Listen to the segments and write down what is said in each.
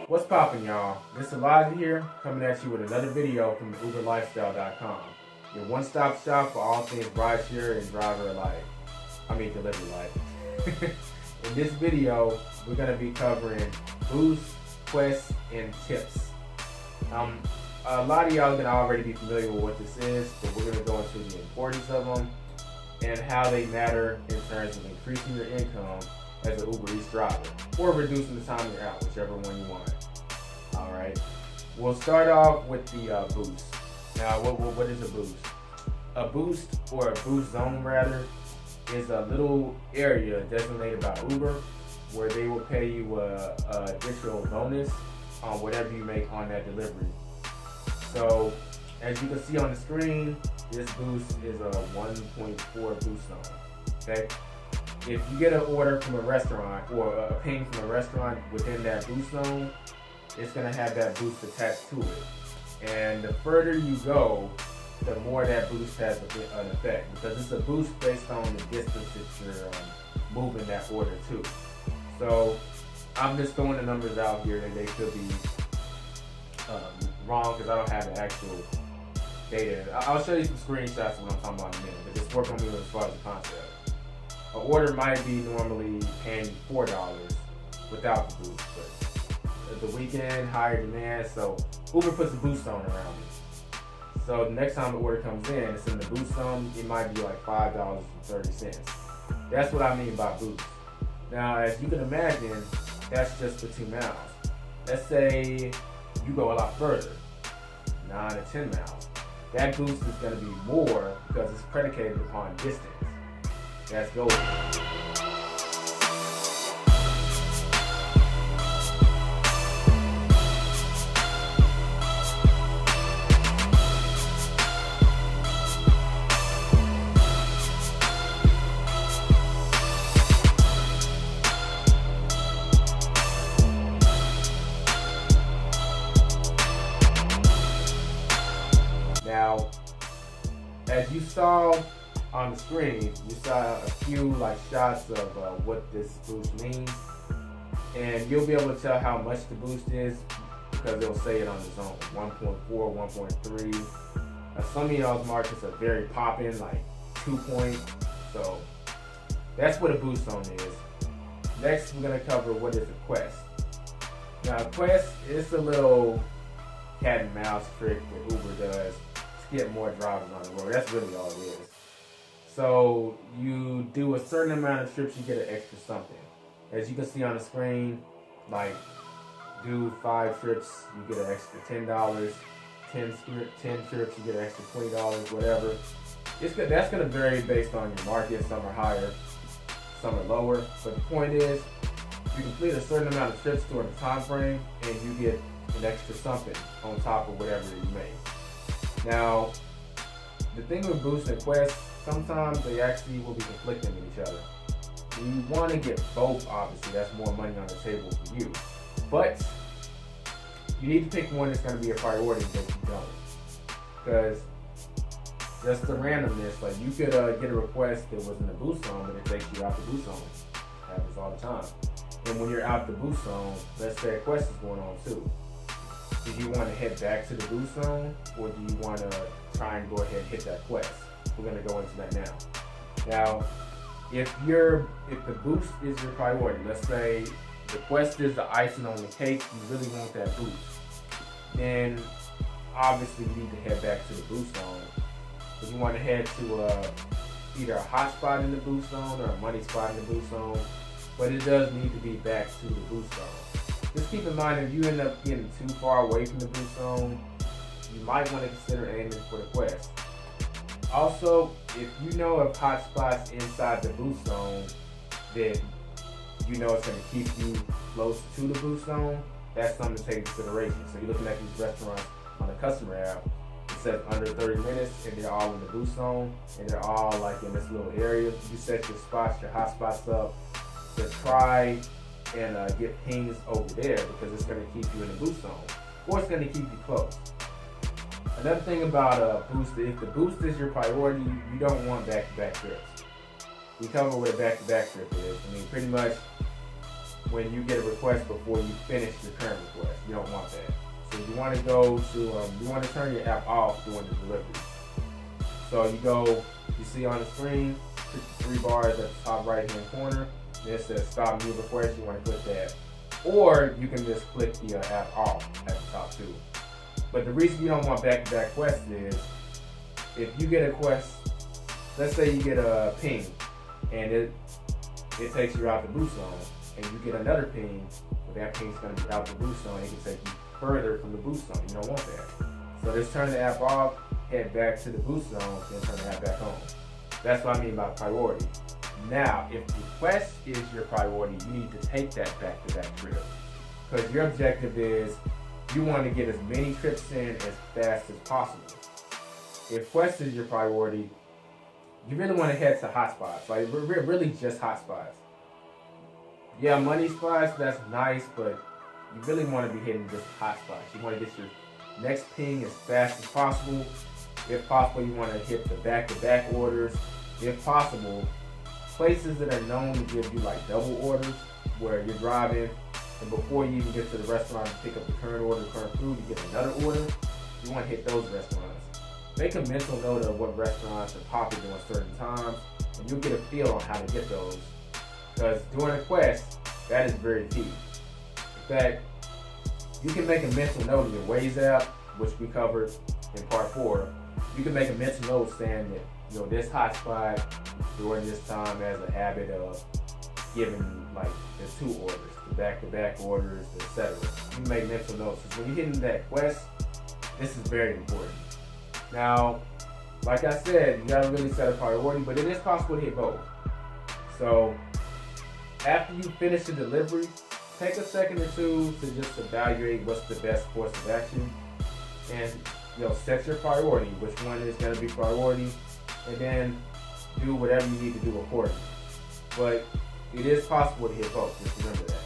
What's poppin', y'all? This is Elijah here, coming at you with another video from the Uberlifestyle.com. Your one-stop shop for all things rideshare and driver alike. Delivery alike. In this video, we're gonna be covering boosts, quests, and tips. A lot of y'all can already be familiar with what this is, but we're gonna go into the importance of them and how they matter in terms of increasing your income as an Ubereats driver, or reducing the time you're out, whichever one you want. All right, we'll start off with the boost. Now, what is a boost? A boost, or a boost zone rather, is a little area designated by Uber where they will pay you a additional bonus on whatever you make on that delivery. So, as you can see on the screen, this boost is a 1.4 boost zone. Okay. If you get an order from a restaurant or a ping from a restaurant within that boost zone, it's going to have that boost attached to it. And the further you go, the more that boost has an effect, because it's a boost based on the distance that you're moving that order to. So I'm just throwing the numbers out here, and they could be wrong because I don't have the actual data. I'll show you some screenshots of what I'm talking about in a minute, but just work on me as far as the concept. An order might be normally paying $4 without the boost, but the weekend, higher demand, so Uber puts a boost zone around it. So the next time the order comes in, it's in the boost zone, it might be like $5.30. That's what I mean by boost. Now, as you can imagine, that's just for 2 miles. Let's say you go a lot further, 9 to 10 miles. That boost is going to be more because it's predicated upon distance. Let's go. Now, as you saw on the screen, you saw a few shots of what this boost means, and you'll be able to tell how much the boost is because it'll say it on the zone, 1.4, 1.3. Some of y'all's markets are very popping, like 2 point. So that's what a boost zone is. Next, we're gonna cover what is a quest. Now, a quest is a little cat and mouse trick that Uber does to get more drivers on the road. That's really all it is. So you do a certain amount of trips, you get an extra something. As you can see on the screen, do 5 trips, you get an extra $10. 10 trips, you get an extra $20, whatever. That's going to vary based on your market. Some are higher, some are lower. But the point is, you complete a certain amount of trips during the time frame, and you get an extra something on top of whatever you make. Now, the thing with boosts and quests, sometimes they actually will be conflicting with each other. You want to get both, obviously. That's more money on the table for you. But you need to pick one that's going to be a priority that you don't. Because just the randomness, you could get a request that was in the boost zone, but it takes you out the boost zone. It happens all the time. And when you're out the boost zone, let's say a quest is going on too. Do you want to head back to the boost zone, or do you want to try and go ahead and hit that quest? We're going to go into that now. Now, if the boost is your priority, let's say the quest is the icing on the cake, you really want that boost, then obviously you need to head back to the boost zone. If you want to head to either a hot spot in the boost zone or a money spot in the boost zone, but it does need to be back to the boost zone. Just keep in mind, if you end up getting too far away from the boost zone, you might want to consider aiming for the quest. Also, if you know of hot spots inside the boost zone that you know it's going to keep you close to the boost zone, that's something to take into consideration. So you're looking at these restaurants on the customer app, it says under 30 minutes, and they're all in the boost zone, and they're all in this little area. You set your spots, your hot spots up to try and get pings over there, because it's going to keep you in the boost zone, or it's going to keep you close. Another thing about a boost, if the boost is your priority, you don't want back-to-back trips. We cover what a back-to-back trip is. Pretty much when you get a request before you finish your current request. You don't want that. So you want to go to, you want to turn your app off during the delivery. So you see on the screen, click the 3 bars at the top right hand corner. And it says stop new request. You want to click that. Or you can just click the app off at the top too. But the reason you don't want back-to-back quests is if you get a quest, let's say you get a ping and it takes you out the boost zone, and you get another ping, but that ping's going to be out the boost zone, it can take you further from the boost zone. You don't want that. So just turn the app off, head back to the boost zone, then turn the app back on. That's what I mean by priority. Now, if the quest is your priority, you need to take that back-to-back trip. Because your objective is you want to get as many trips in as fast as possible. If quest is your priority, you really want to head to hotspots. Like, really just hotspots. Yeah, money spots, that's nice, but you really want to be hitting just hotspots. You want to get your next ping as fast as possible. If possible, you want to hit the back-to-back orders. If possible, places that are known to give you like double orders, where you're driving and before you even get to the restaurant to pick up the current order, current food, you get another order. You want to hit those restaurants. Make a mental note of what restaurants are popular during certain times, and you'll get a feel on how to get those. Because during a quest, that is very key. In fact, you can make a mental note in your Waze app, which we covered in part 4. You can make a mental note saying that, this hotspot during this time as a habit of giving like the 2 orders, the back-to-back orders, etc. You can make mental notes. When you're hitting that quest, this is very important. Now, like I said, you gotta really set a priority, but it is possible to hit both. So, after you finish the delivery, take a second or two to just evaluate what's the best course of action, and set your priority, which one is gonna be priority, and then do whatever you need to do accordingly. But it is possible to hit both. Just remember that.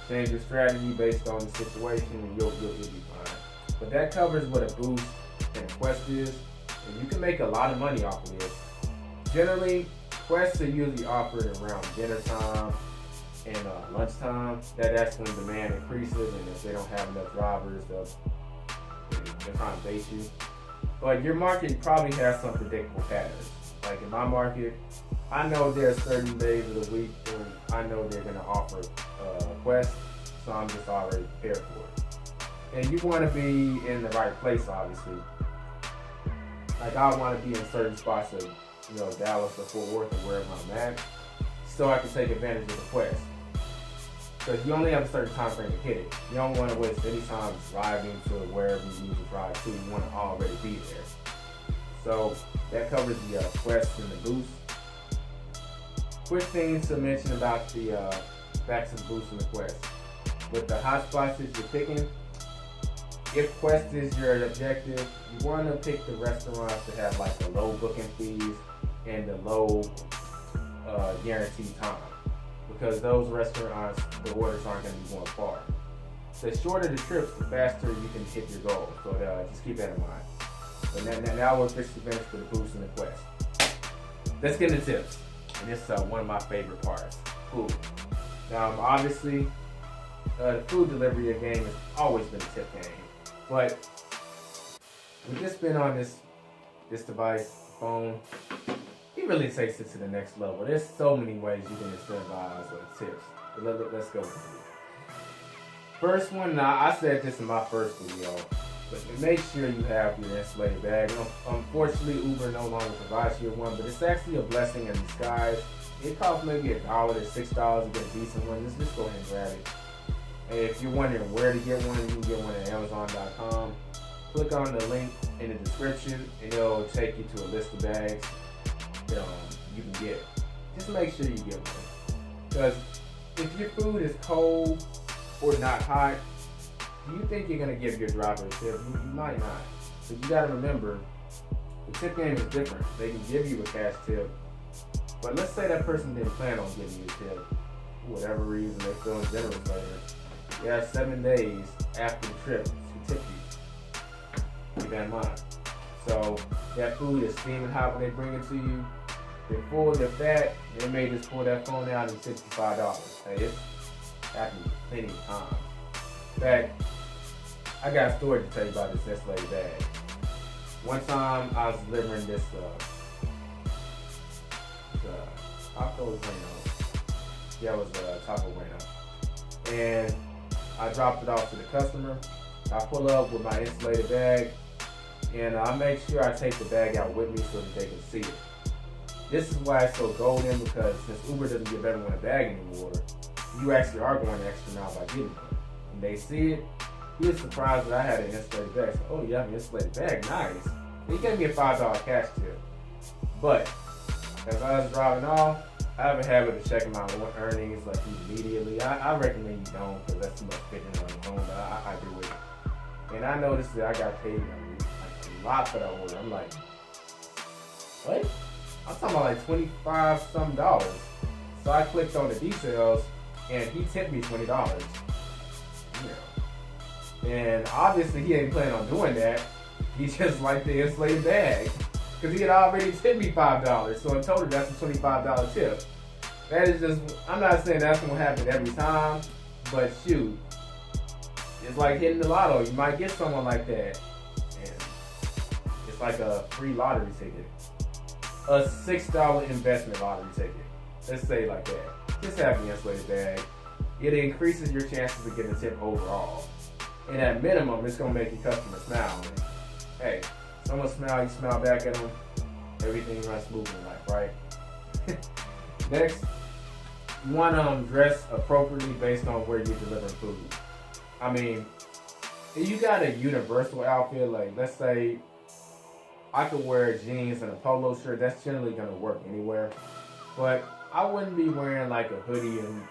Change your strategy based on the situation, and you'll be fine. But that covers what a boost and quest is, and you can make a lot of money off of this. Generally, quests are usually offered around dinner time and lunchtime. That's when demand increases, and if they don't have enough drivers, they're trying to bait you. But your market probably has some predictable patterns. Like in my market, I know there are certain days of the week when I know they're going to offer quests, so I'm just already prepared for it. And you want to be in the right place, obviously. Like I want to be in certain spots of, Dallas or Fort Worth or wherever I'm at, so I can take advantage of the quest. Because you only have a certain time frame to hit it. You don't want to waste any time driving to wherever you need to drive to. You want to already be there. So that covers the quest and the boost. Quick things to mention about the backs and boost and the quest. With the hotspots that you're picking, if quest is your objective, you want to pick the restaurants that have like the low booking fees and the low guaranteed time. Because those restaurants, the orders aren't going to be going far. The shorter the trips, the faster you can hit your goal. So just keep that in mind. But now we're officially finished with the boost and the quest. Let's get into tips. And this is one of my favorite parts, food. Now, obviously, the food delivery game has always been a tip game. But with this been on this device, phone, it really takes it to the next level. There's so many ways you can incentivize tips. But let's go with it. First one, now I said this in my first video, but make sure you have your insulated bag. Unfortunately, Uber no longer provides you one, but it's actually a blessing in disguise. It costs maybe $1 to $6 to get a decent one. Just go ahead and grab it. And if you're wondering where to get one, you can get one at Amazon.com. Click on the link in the description, and it'll take you to a list of bags you can get. Just make sure you get one. Because if your food is cold or not hot, do you think you're going to give your driver a tip? You might not. So you got to remember, the tip game is different. They can give you a cash tip, but let's say that person didn't plan on giving you a tip. For whatever reason, they're feeling generous later. You have 7 days after the trip to tip you. Keep that in mind. So that food is steaming hot when they bring it to you. They're full, they're fat, they may just pull that phone out and tip you $5. Hey, happened plenty of times. In fact, I got a story to tell you about this insulated bag. One time I was delivering this Taco Bueno. Yeah, it was Taco Bueno. And I dropped it off to the customer. I pull up with my insulated bag, and I make sure I take the bag out with me so that they can see it. This is why it's so golden, because since Uber doesn't give everyone a bag anymore, you actually are going the extra mile by getting one. And they see it. He was surprised that I had an insulated bag. So, oh, you have an insulated bag? Nice. He gave me a $5 cash tip. But as I was driving off, I have a habit of checking my earnings like immediately. I recommend you don't, because that's too much fitting on the phone, but I do it. And I noticed that I got paid like a lot for that order. I'm like, what? I'm talking about like $25 some. So I clicked on the details, and he tipped me $20. Yeah. And obviously he ain't planning on doing that. He just liked the insulated bag, because he had already tipped me $5. So in total, that's a $25 tip. That is just, I'm not saying that's gonna happen every time, but shoot, it's like hitting the lotto. You might get someone like that, and it's like a free lottery ticket, a $6 investment lottery ticket. Let's say it like that. Just have the insulated bag. It increases your chances of getting a tip overall, and at minimum, it's gonna make your customer smile. And, hey, someone smile, you smile back at them. Everything runs smoothly in life, right? Next, you want to dress appropriately based on where you're delivering food. I mean, if you got a universal outfit, like let's say I could wear jeans and a polo shirt, that's generally going to work anywhere. But I wouldn't be wearing like a hoodie, and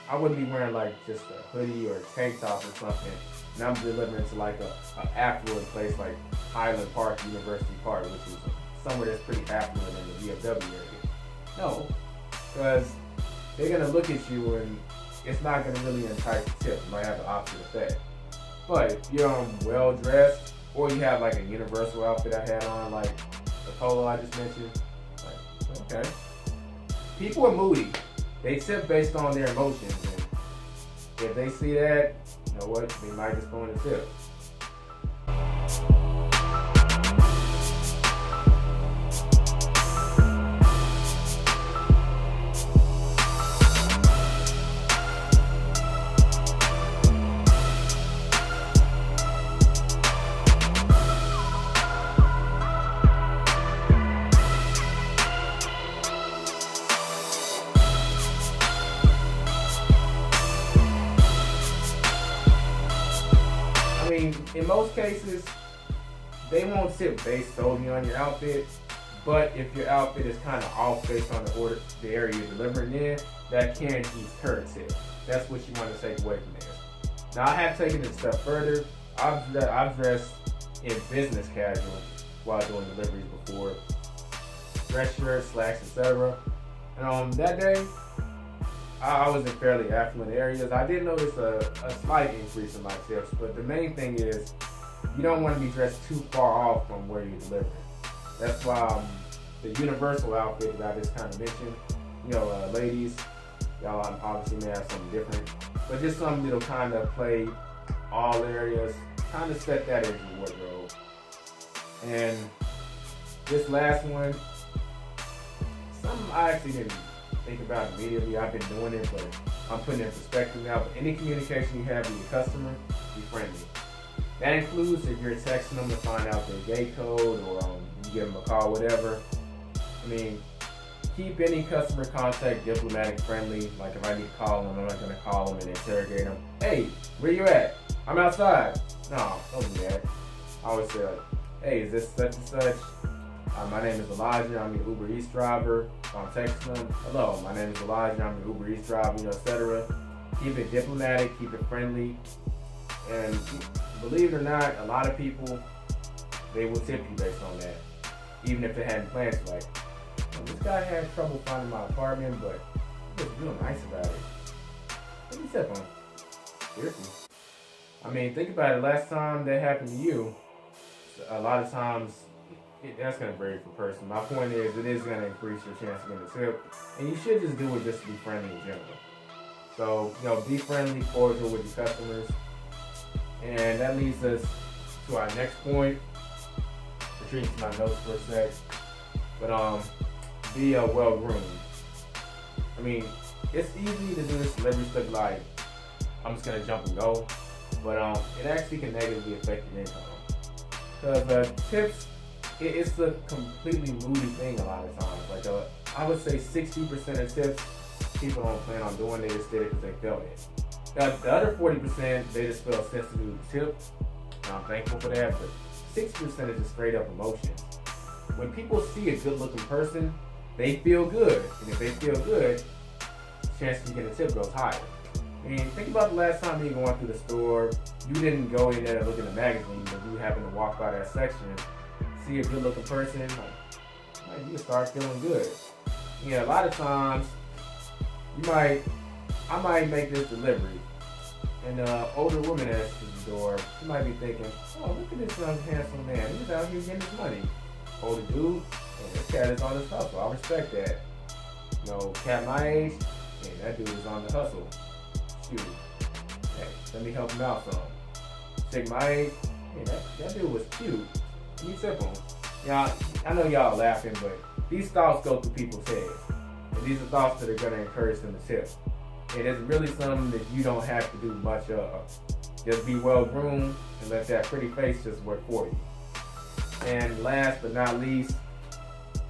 I wouldn't be wearing like just a hoodie or a tank top or something, and I'm delivering to like a affluent place like Highland Park, University Park, which is somewhere that's pretty affluent in the VFW area. No, because they're going to look at you and it's not going to really entice the tip. You might have the opposite effect. But if you're well dressed, or you have like a universal outfit I had on, like the polo I just mentioned, like, okay. People are moody. They tip based on their emotions, and if they see that, you know what, they might just throw in a tip. In most cases, they won't tip based solely on your outfit, but if your outfit is kind of off based on the area you're delivering in, that can incur a tip. That's what you want to take away from this. Now, I have taken it a step further. I've dressed in business casual while doing deliveries before, dress shirts, slacks, etc. And on that day, I was in fairly affluent areas. I did notice a slight increase in my tips, but the main thing is you don't want to be dressed too far off from where you're delivering. That's why the universal outfit that I just kind of mentioned, you know, ladies, y'all obviously may have something different, but just something that'll kind of play all areas, kind of set that as your wardrobe. And this last one, something I actually didn't think about immediately. I've been doing it, but I'm putting it in perspective now. But any communication you have with your customer, be friendly. That includes if you're texting them to find out their gate code, or you give them a call, whatever. I mean, keep any customer contact diplomatic, friendly. Like if I need to call them, I'm not going to call them and interrogate them. Hey, where you at? I'm outside. No, don't do that. I always say like, hey, is this such and such? My name is Elijah. I'm your Ubereats driver. So I'm texting them. Hello, my name is Elijah. I'm your Ubereats driver, you know, etc. Keep it diplomatic. Keep it friendly. And believe it or not, a lot of people, they will tip you based on that, even if they hadn't planned to. Like, oh, this guy had trouble finding my apartment, but he was real nice about it. Let me tip him. Seriously. I mean, think about it. Last time that happened to you, a lot of times, that's going to vary per person. My point is, it is going to increase your chance of getting a tip, and you should just do it just to be friendly in general. So, be friendly, cordial with your customers. And that leads us to our next point. Retreating to my notes for a sec. But be well groomed. I mean, it's easy to do this celebrity stuff like, I'm just gonna jump and go. But it actually can negatively affect your income. Because tips, it's a completely moody thing a lot of times. Like I would say 60% of tips, people don't plan on doing. They just did it because they felt it. Now, the other 40%, they just feel sensitive to the tip. And I'm thankful for that. But 60% is just straight up emotions. When people see a good looking person, they feel good. And if they feel good, the chance you get a tip goes higher. I mean, think about the last time you were going through the store. You didn't go in there and look in the magazine, but you happened to walk by that section, see a good looking person, like you start feeling good. A lot of times, I might make this delivery, and an older woman asks at the door. She might be thinking, oh, look at this young handsome man. He's out here getting his money. Older dude, and this cat is on his hustle. I respect that. Cat my age, and that dude is on the hustle. Shoot. Hey, let me help him out some. Chick my age, hey, that dude was cute. Let me tip him. I know y'all are laughing, but these thoughts go through people's heads. And these are thoughts that are going to encourage them to tip. And it's really something that you don't have to do much of. Just be well groomed and let that pretty face just work for you. And last but not least,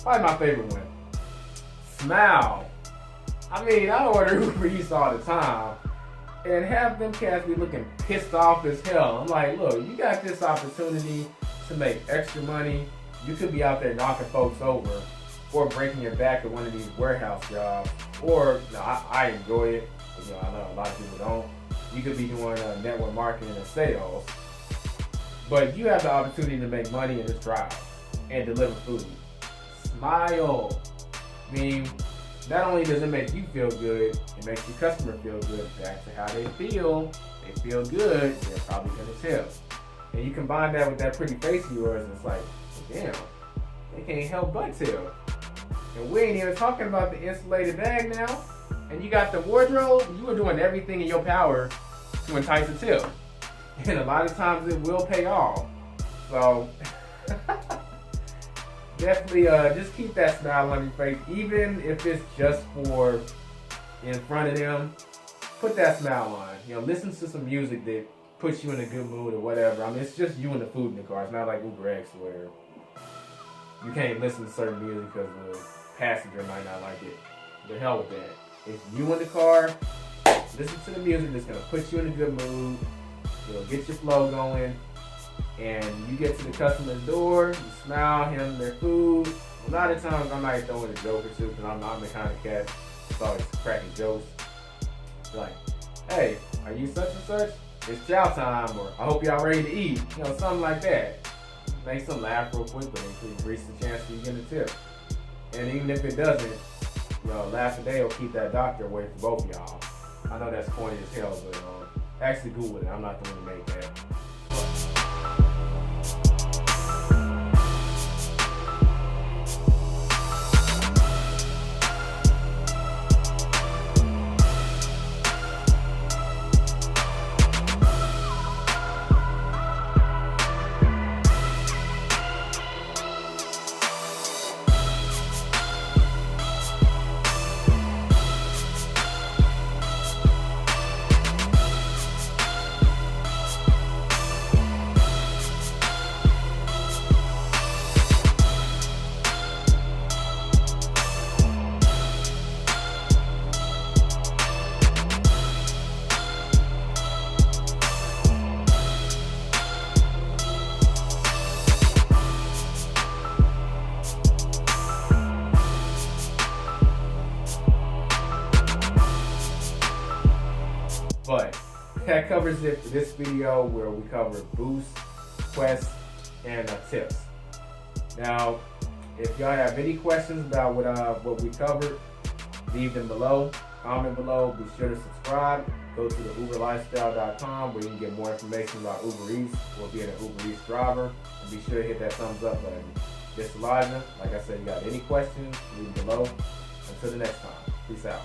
probably my favorite one. Smile. I mean, I order Ubereats all the time. And have them cats be looking pissed off as hell. I'm like, look, you got this opportunity to make extra money. You could be out there knocking folks over or breaking your back at one of these warehouse jobs. Or, I enjoy it. I know a lot of people don't. You could be doing network marketing and sales. But you have the opportunity to make money in this drive and deliver food. Smile. I mean, not only does it make you feel good, it makes your customer feel good. Back to how they feel. They feel good, they're probably going to tip. And you combine that with that pretty face of yours, and it's like, damn, they can't help but tip. And we ain't even talking about the insulated bag now. And you got the wardrobe. You are doing everything in your power to entice a tip. And a lot of times it will pay off. So definitely just keep that smile on your face. Even if it's just for in front of them, put that smile on. Listen to some music that puts you in a good mood or whatever. I mean, it's just you and the food in the car. It's not like Ubereats where you can't listen to certain music because the passenger might not like it. The hell with that. It's you in the car, listen to the music that's going to put you in a good mood. Get your flow going. And you get to the customer's door, you smile, hand them their food. A lot of times I might throw in a joke or two because I'm the kind of cat that's always cracking jokes. Like, hey, are you such and such? It's chow time, or I hope y'all ready to eat. Something like that. Make them laugh real quick, but increase the chance that you get a tip. And even if it doesn't, laugh a day will keep that doctor away from both of y'all. I know that's corny as hell, but actually Google it. I'm not the one to make that. But that covers it for this video where we cover boosts, quests, and tips. Now, if y'all have any questions about what we covered, leave them below. Comment below. Be sure to subscribe. Go to the uberlifestyle.com where you can get more information about Ubereats or being an Ubereats driver. And be sure to hit that thumbs up button. This is Elijah. Like I said, you got any questions, leave them below. Until the next time, peace out.